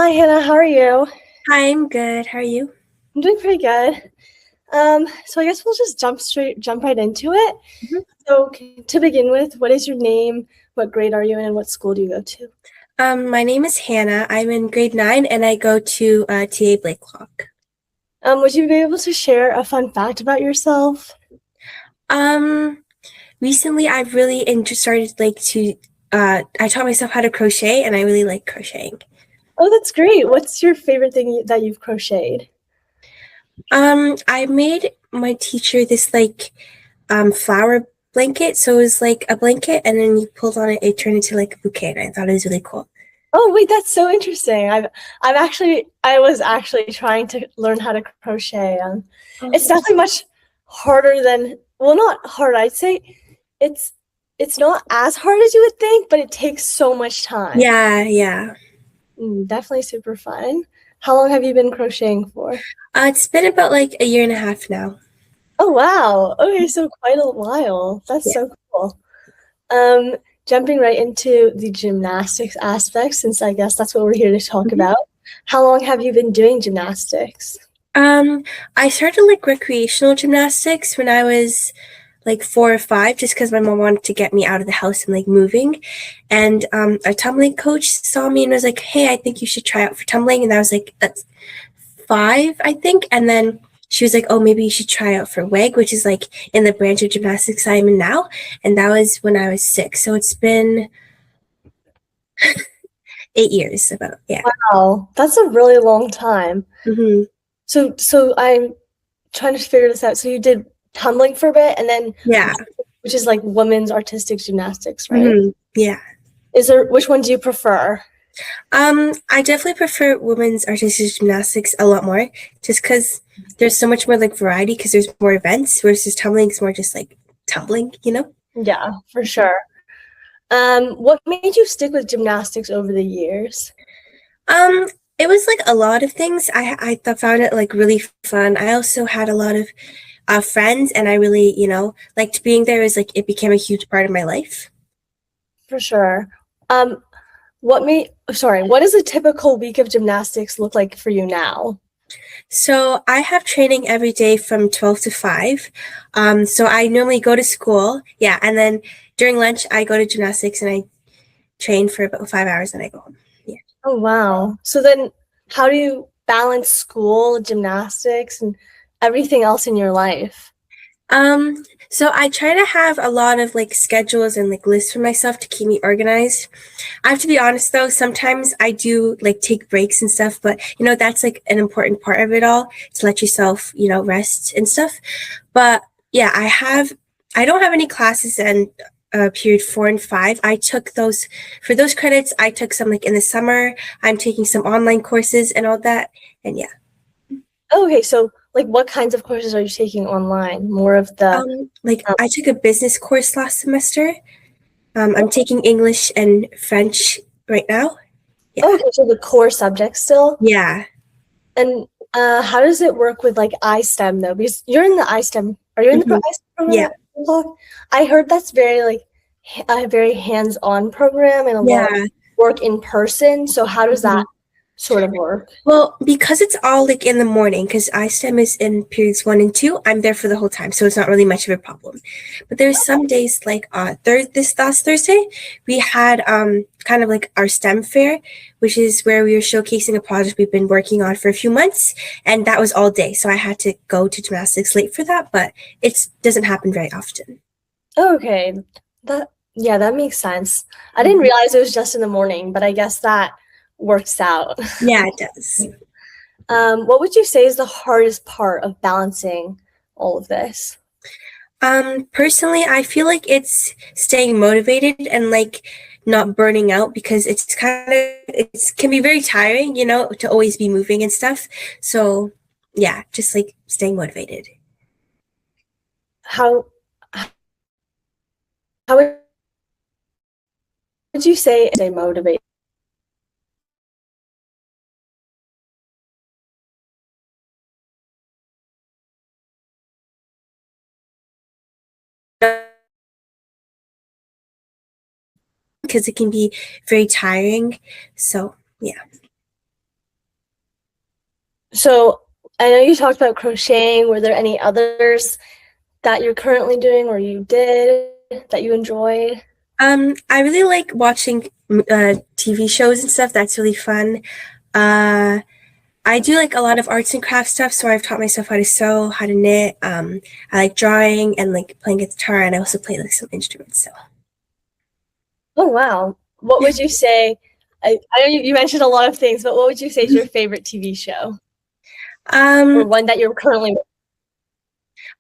Hi Hannah, how are you? Hi, I'm good. How are you? I'm doing pretty good. So I guess we'll just jump right into it. Mhm. So to begin with, what is your name? What grade are you in, and what school do you go to? My name is Hannah. I'm in grade 9 and I go to TA Blakelock. Would you be able to share a fun fact about yourself? Um, Recently I've really started I taught myself how to crochet and I really like crocheting. Oh, that's great. What's your favorite thing that you've crocheted? I made my teacher this flower blanket. So it was like a blanket and then you pulled on it, it turned into like a bouquet and I thought it was really cool. Oh, wait, that's so interesting. I was actually trying to learn how to crochet. It's Oh. definitely much harder than, well, not hard. I'd say it's it's not as hard as you would think, but it takes so much time. Yeah, yeah. Definitely super fun. How long have you been crocheting for? It's been about like a year and a half now. Oh, wow. Okay, so quite a while. That's Yeah. so cool. Um, Jumping right into the gymnastics aspect, since I guess that's what we're here to talk Mhm. about. How long have you been doing gymnastics? Um, I started like recreational gymnastics when I was like 4 or 5, just because my mom wanted to get me out of the house and like moving. And our tumbling coach saw me and was like, "Hey, I think you should try out for tumbling." And I was like, "That's 5, I think." And then she was like, "Oh, maybe you should try out for WEG, which is like in the branch of gymnastics I'm in now." And that was when I was 6. So it's been 8 years, about, yeah. Wow, that's a really long time. Hmm. So I'm trying to figure this out. So you did tumbling for a bit, and then Yeah. which is like women's artistic gymnastics, right? Yeah. Is there which one do you prefer? I definitely prefer women's artistic gymnastics a lot more, just because there's so much more like variety because there's more events versus tumbling is more just like tumbling. Yeah, for sure. What made you stick with gymnastics over the years? Um, it was like a lot of things. Found it like really fun. I also had a lot of friends, and I really liked being there. Is like it became a huge part of my life. For sure. Um, what does a typical week of gymnastics look like for you now? So I have training every day from 12 to 5. So I normally go to school, yeah, and then during lunch I go to gymnastics and I train for about 5 hours and I go home. Yeah. Oh, wow. So then how do you balance school, gymnastics, and everything else in your life? So I try to have a lot of like schedules and like lists for myself to keep me organized. I have to be honest though, sometimes I do like take breaks and stuff, but that's like an important part of it all to let yourself, rest and stuff. But yeah, I don't have any classes in period 4 and 5. I took those for those credits. I took some like in the summer. I'm taking some online courses and all that. And yeah. Oh, okay, so like what kinds of courses are you taking online? More of the Like um, I took a business course last semester. I'm taking English and French right now. Yeah. oh, okay, so the core subjects still. Yeah. And how does it work with like iSTEM though? Because you're in the iSTEM. Are you in the Hmm. iSTEM program Yeah. at Block? I heard that's very like a very hands-on program and a lot of Yeah. work in person. So how does that Mhm. sort of work? Well, because it's all like in the morning, because iSTEM is in periods 1 and 2, I'm there for the whole time, so it's not really much of a problem. But there's some days like this last Thursday, we had kind of like our STEM fair, which is where we were showcasing a project we've been working on for a few months, and that was all day. So I had to go to gymnastics late for that, but it doesn't happen very often. Oh, okay, that yeah, that makes sense. I didn't Mhm. realize it was just in the morning, but I guess that works out. Yeah, it does. What would you say is the hardest part of balancing all of this? Personally, I feel like it's staying motivated and like not burning out because it can be very tiring, to always be moving and stuff. So yeah, just like staying motivated. How how would you say stay motivated? Because it can be very tiring. So yeah. So I know you talked about crocheting. Were there any others that you're currently doing or you did that you enjoyed? I really like watching TV shows and stuff. That's really fun. Uh, I do like a lot of arts and crafts stuff, so I've taught myself how to sew, how to knit. I like drawing and like playing guitar, and I also play like some instruments. So, Oh, wow. What would you say? I know you mentioned a lot of things, but what would you say is your favorite TV show or um, one that you're currently?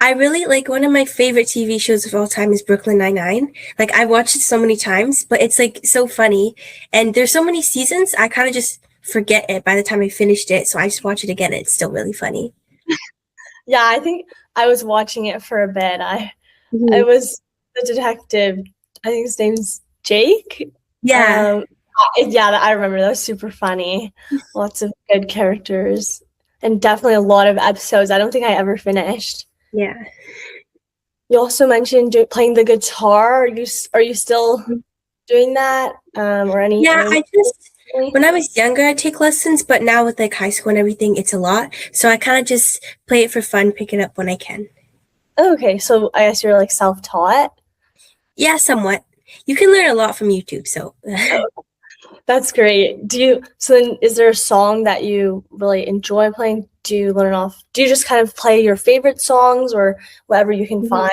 I really like one of my favorite TV shows of all time is Brooklyn Nine-Nine. Like I've watched it so many times, but it's like so funny, and there's so many seasons. I kind of just forget it by the time I finished it, so I just watch it again. And it's still really funny. Yeah, I think I was watching it for a bit. I Mhm. was the detective. I think his name's Jake. Yeah, Yeah, I remember that was super funny. Lots of good characters and definitely a lot of episodes. I don't think I ever finished. yeah. You also mentioned playing the guitar. Are you still doing that? Or Yeah, any? I just when I was younger, I'd take lessons, but now with like high school and everything, it's a lot. So I kind of just play it for fun, pick it up when I can. Okay, so I guess you're like self-taught. Yeah, somewhat. You can learn a lot from YouTube, so Oh, that's great. So then is there a song that you really enjoy playing? Do you just kind of play your favorite songs or whatever you can Mhm. find?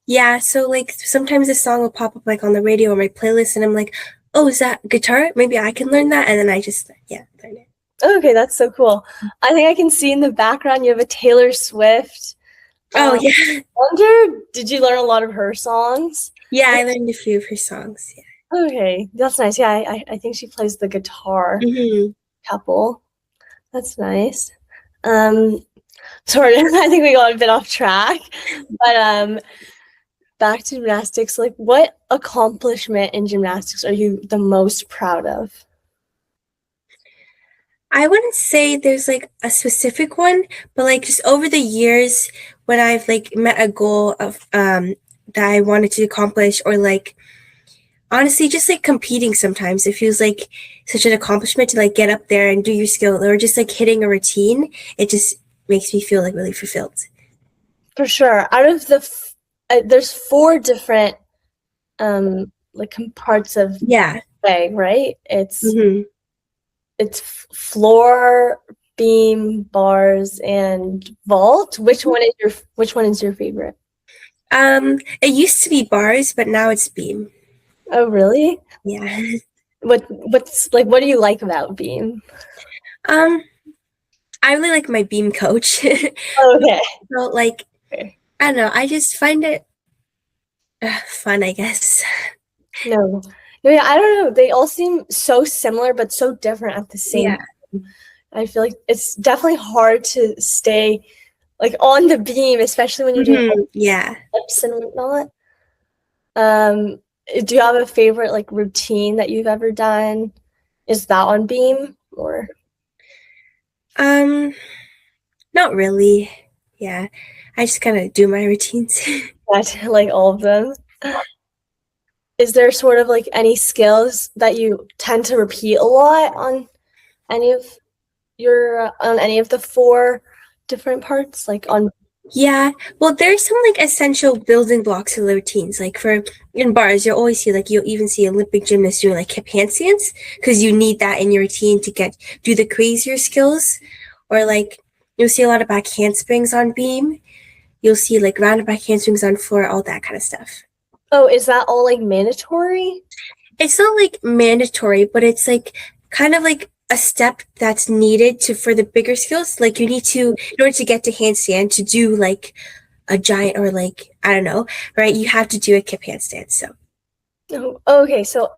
Yeah, so like sometimes a song will pop up like on the radio or my playlist, and I'm like, oh, is that guitar? Maybe I can learn that, and then I just learn it. Okay, that's so cool. I think I can see in the background you have a Taylor Swift. Oh Um, yeah, wonder, did you learn a lot of her songs? yeah, I learned a few of her songs. Okay, that's nice. Yeah, I think she plays the guitar Yeah. couple. That's nice. Um, Sorry, I think we got a bit off track, but back to gymnastics. Like, what accomplishment in gymnastics are you the most proud of? I wouldn't say there's like a specific one, but like just over the years when I've like met a goal of that I wanted to accomplish, or like honestly just like competing, sometimes it feels like such an accomplishment to like get up there and do your skill, or just like hitting a routine. It just makes me feel like really fulfilled. For sure. Out of there's four different like parts of Yeah. leg, right? Hmm. It's floor, beam, bars, and vault. Which one is your favorite? It used to be bars, but now it's beam. Oh, really? Yeah. What do you like about beam? um I really like my beam coach. Oh, okay. So like Okay. I don't know, I just find it fun, I guess. No. No, yeah, I don't know. They all seem so similar but so different at the same Yeah. time. I feel like it's definitely hard to stay like on the beam, especially when you're doing Yeah. flips and whatnot. Um, do you have a favorite like routine that you've ever done? Is that on beam or Um, Not really. Yeah. I just kind of do my routines. that like all of them? Is there sort of like any skills that you tend to repeat a lot on any of on any of the four different parts? Like on Yeah. Well, there's some like essential building blocks of the routines. Like for in bars, you'll always see like you'll even see Olympic gymnasts doing like hip handstands because you need that in your routine to do the crazier skills. Or like you'll see a lot of back handsprings on beam. You'll see like rounded back handsprings on floor, all that kind of stuff. Oh, is that all like mandatory? It's not like mandatory, but it's like kind of like a step that's needed to for the bigger skills. Like you need to, in order to get to handstand, to do like a giant, or like I don't know, right? You have to do a kip handstand. So Oh, okay, so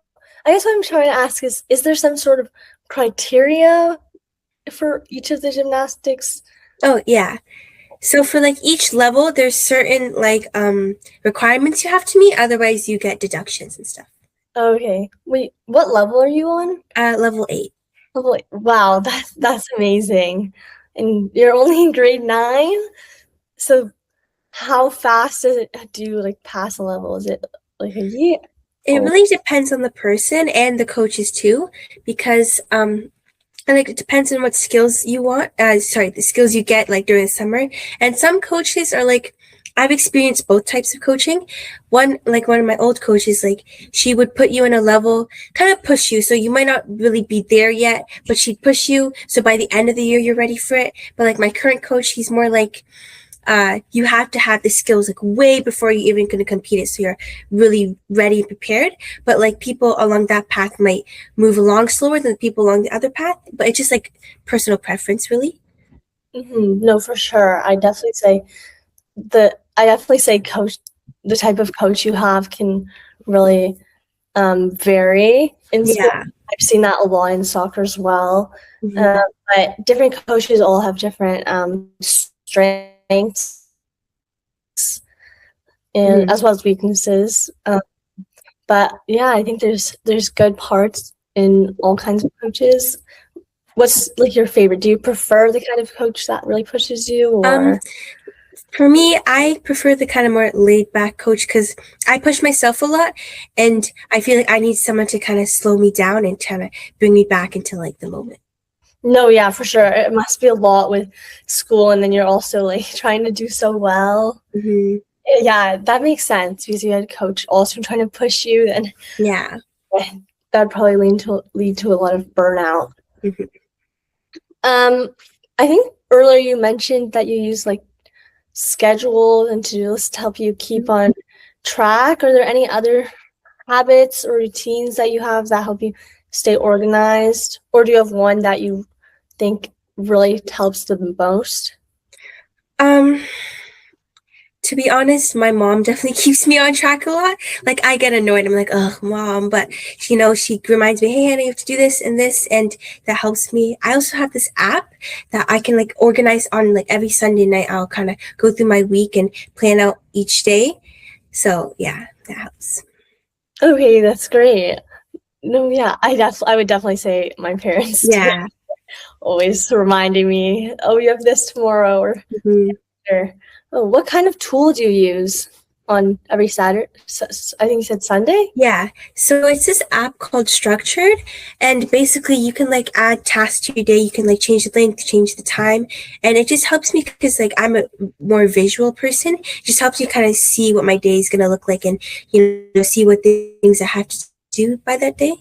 I guess what I'm trying to ask is there some sort of criteria for each of the gymnastics? oh yeah. So for like each level, there's certain like requirements you have to meet, otherwise you get deductions and stuff. Okay. Wait, what level are you on? Level 8. Wow, that's amazing. And you're only in grade 9? So how fast do you like pass a level? Is it like a year? It Oh, really depends on the person and the coaches too, because And like it depends on what skills you want. The skills you get like during the summer. And some coaches are like, I've experienced both types of coaching. One of my old coaches, like she would put you in a level, kind of push you. So you might not really be there yet, but she'd push you. So by the end of the year, you're ready for it. But like my current coach, he's more like, you have to have the skills like way before you even going to compete it, so you're really ready and prepared. But like people along that path might move along slower than the people along the other path, but it's just like personal preference, really. No, for sure. I definitely say coach, the type of coach you have can really vary in sport. Yeah. I've seen that a lot in soccer as well. Mm-hmm. But different coaches all have different strengths and Mm-hmm. as well as weaknesses. But yeah, I think there's good parts in all kinds of coaches. What's like your favorite? Do you prefer the kind of coach that really pushes you, or? For me, I prefer the kind of more laid back coach because I push myself a lot and I feel like I need someone to kind of slow me down and kind of bring me back into like the moment. No, yeah, for sure. It must be a lot with school, and then you're also like trying to do so well. Mm-hmm. Yeah, that makes sense because you had a coach also trying to push you, then Yeah. that'd probably lead to a lot of burnout. Mm-hmm. I think earlier you mentioned that you use like schedule and to-do lists to help you keep on track. Are there any other habits or routines that you have that help you stay organized, or do you have one that you think really helps the most? Um, to be honest, my mom definitely keeps me on track a lot. Like I get annoyed. I'm like, oh, mom, but she reminds me, hey, Hannah, you have to do this, and that helps me. I also have this app that I can like organize on like every Sunday night. I'll kind of go through my week and plan out each day. So yeah, that helps. Okay, that's great. No, yeah, I would definitely say my parents too, Yeah. always reminding me, oh, you have this tomorrow, Mhm. or oh, what kind of tool do you use on every Saturday? I think you said Sunday? Yeah. So it's this app called Structured, and basically you can like add tasks to your day. You can like change the length, change the time, and it just helps me because like I'm a more visual person. It just helps you kind of see what my day is gonna look like, and see what things I have to do by that day.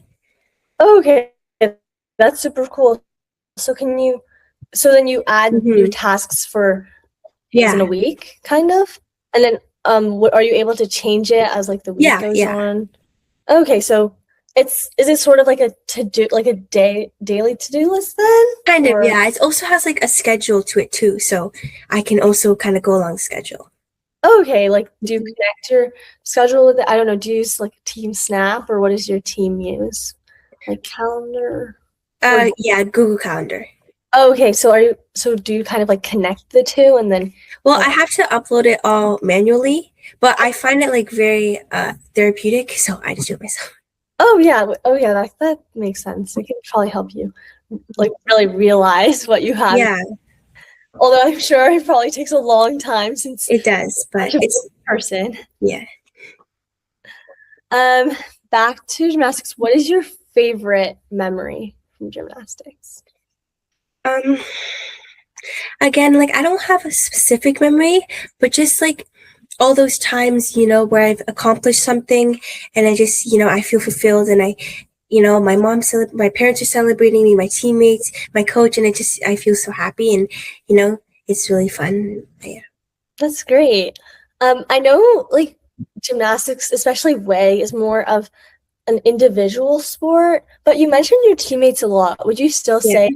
Okay, that's super cool. So then you add new Mm-hmm. tasks for days in Yeah. a week, kind of? And then are you able to change it as like the week Yeah. goes Yeah. on? Okay, so is it sort of like a daily to-do list then? Kind of. Or Yeah. It also has like a schedule to it too, so I can also kind of go along schedule. okay, like do you connect your schedule with it? I don't know, do you use like Team Snap, or what does your team use? Like calendar? Or Yeah. Google Calendar. okay, so do you kind of like connect the two and then Well, I have to upload it all manually, but I find it like very therapeutic, so I just do it myself. oh yeah, that makes sense. It can probably help you like really realize what you have. Yeah, Although I'm sure it probably takes a long time since it does, but such a it's busy person. yeah. Um, Back to gymnastics. What is your favorite memory from gymnastics? Um, Again, like I don't have a specific memory, but just like all those times, where I've accomplished something and I just, I feel fulfilled and my parents are celebrating me, my teammates, my coach, and I feel so happy and, it's really fun. Yeah. That's great. I know like gymnastics, especially way, is more of an individual sport, but you mentioned your teammates a lot. Would you still Yeah. say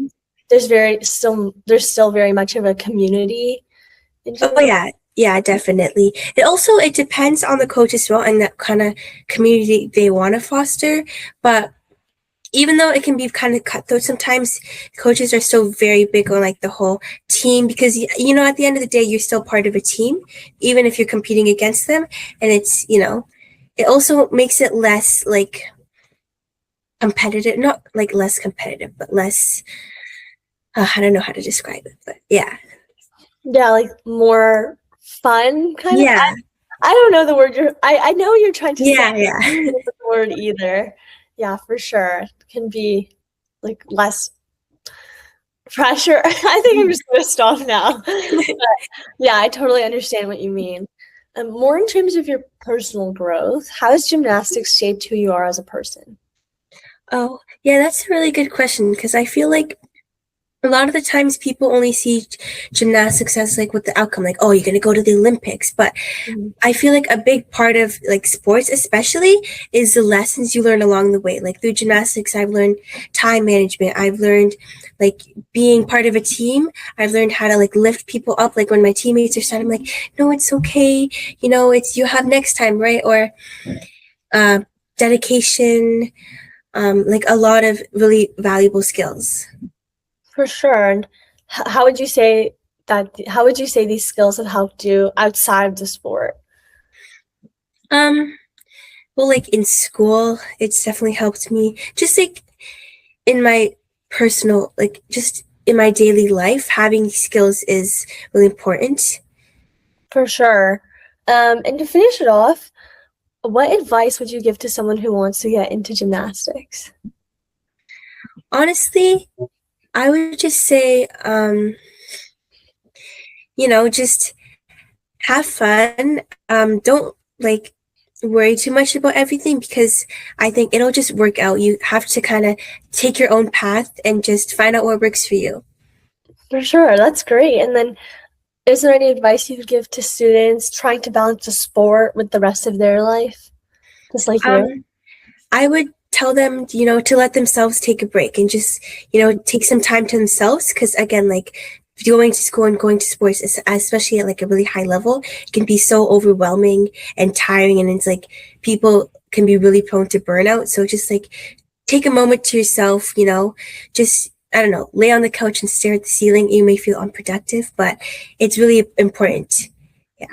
there's still very much of a community in Oh gymnastics? yeah. Yeah, definitely. It depends on the coach as well and that kind of community they want to foster. But even though it can be kind of cutthroat sometimes, coaches are still very big on like the whole team because at the end of the day you're still part of a team, even if you're competing against them. And it also makes it less like competitive, not like less competitive, but less. I don't know how to describe it, but yeah. Yeah, like more fun kind of. Yeah. I don't know the word I know you're trying to say. Yeah. I Yeah. don't know the word either. Yeah, for sure. It can be like less. pressure. I think I'm just gonna stop now. But yeah, I totally understand what you mean. More in terms of your personal growth, how has gymnastics shaped who you are as a person? Oh, yeah, that's a really good question because I feel like a lot of the times people only see gymnastics as like with the outcome, like, oh, you're going to go to the Olympics. But I feel like a big part of like sports, especially, is the lessons you learn along the way. Like through gymnastics, I've learned time management. I've learned like being part of a team. I've learned how to like lift people up. Like when my teammates are sad, I'm like, no, it's okay. You know, it's you have next time, right? Or uh, dedication, like a lot of really valuable skills. For sure. And how would you say how would you say these skills have helped you outside of the sport? Um, well, like in school, it's definitely helped me. Just like in my personal, like just in my daily life, having skills is really important. For sure. And to finish it off, what advice would you give to someone who wants to get into gymnastics? Honestly, I would just say, just have fun. Don't like worry too much about everything because I think it'll just work out. You have to kind of take your own path and just find out what works for you. For sure, that's great. And then is there any advice you would give to students trying to balance the sport with the rest of their life? Just like you. I would tell them, to let themselves take a break and just, take some time to themselves. Because again, like going to school and going to sports, especially at like a really high level, can be so overwhelming and tiring. And it's like people can be really prone to burnout. So just like take a moment to yourself, just, I don't know, lay on the couch and stare at the ceiling. You may feel unproductive, but it's really important. Yeah.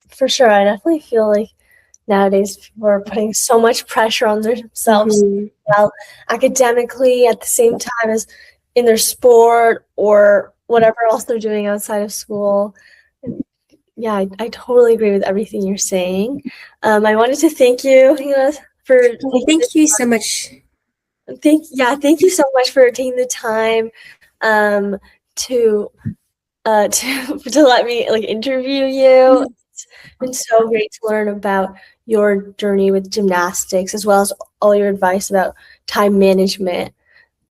For sure. I definitely feel like nowadays people are putting so much pressure on themselves well, academically at the same time as in their sport or whatever else they're doing outside of school. And yeah, I totally agree with everything you're saying. I wanted to thank you, for Thank you so much. thank you so much for taking the time to to let me like interview you. It's been so great to learn about your journey with gymnastics as well as all your advice about time management.